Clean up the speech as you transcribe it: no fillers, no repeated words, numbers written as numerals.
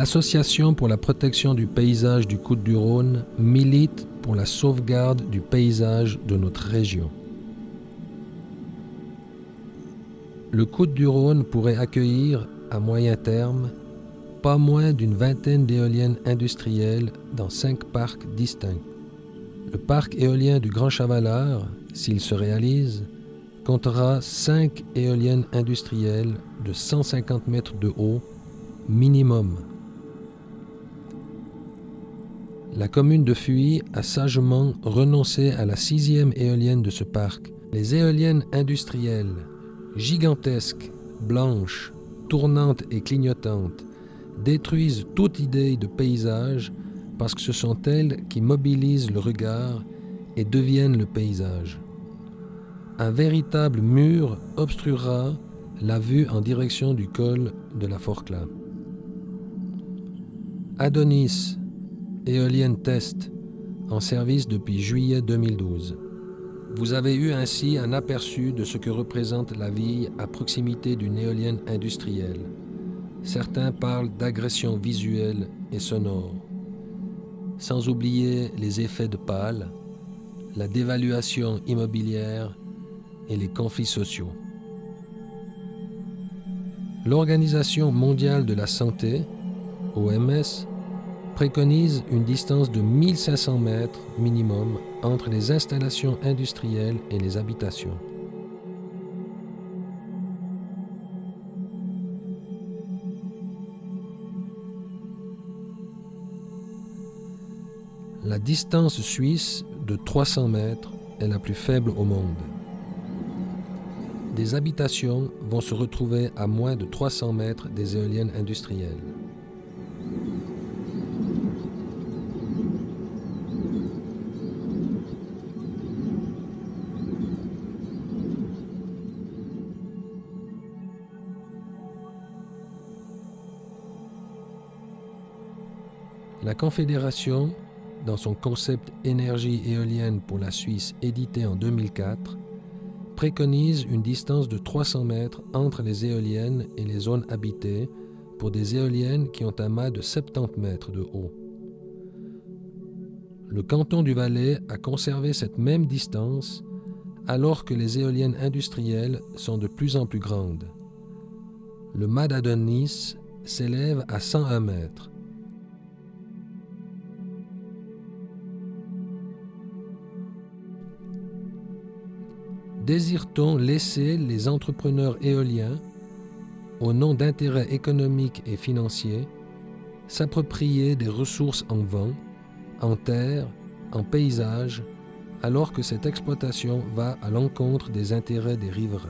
L'Association pour la protection du paysage du Coudes-du-Rhône milite pour la sauvegarde du paysage de notre région. Le Coudes-du-Rhône pourrait accueillir, à moyen terme, pas moins d'une vingtaine d'éoliennes industrielles dans 5 parcs distincts. Le parc éolien du Grand Chavalard, s'il se réalise, comptera 5 éoliennes industrielles de 150 mètres de haut minimum. La commune de Fuy a sagement renoncé à la 6e éolienne de ce parc. Les éoliennes industrielles, gigantesques, blanches, tournantes et clignotantes, détruisent toute idée de paysage parce que ce sont elles qui mobilisent le regard et deviennent le paysage. Un véritable mur obstruera la vue en direction du col de la Forclaz. Adonis, éolienne test, en service depuis juillet 2012. Vous avez eu ainsi un aperçu de ce que représente la ville à proximité d'une éolienne industrielle. Certains parlent d'agression visuelle et sonore. Sans oublier les effets de pâle, la dévaluation immobilière et les conflits sociaux. L'Organisation mondiale de la santé, OMS, préconise une distance de 1500 mètres minimum entre les installations industrielles et les habitations. La distance suisse de 300 mètres est la plus faible au monde. Des habitations vont se retrouver à moins de 300 mètres des éoliennes industrielles. La Confédération, dans son concept énergie éolienne pour la Suisse édité en 2004, préconise une distance de 300 mètres entre les éoliennes et les zones habitées pour des éoliennes qui ont un mât de 70 mètres de haut. Le canton du Valais a conservé cette même distance alors que les éoliennes industrielles sont de plus en plus grandes. Le mât d'Adonis s'élève à 101 mètres. Désire-t-on laisser les entrepreneurs éoliens, au nom d'intérêts économiques et financiers, s'approprier des ressources en vent, en terre, en paysage, alors que cette exploitation va à l'encontre des intérêts des riverains?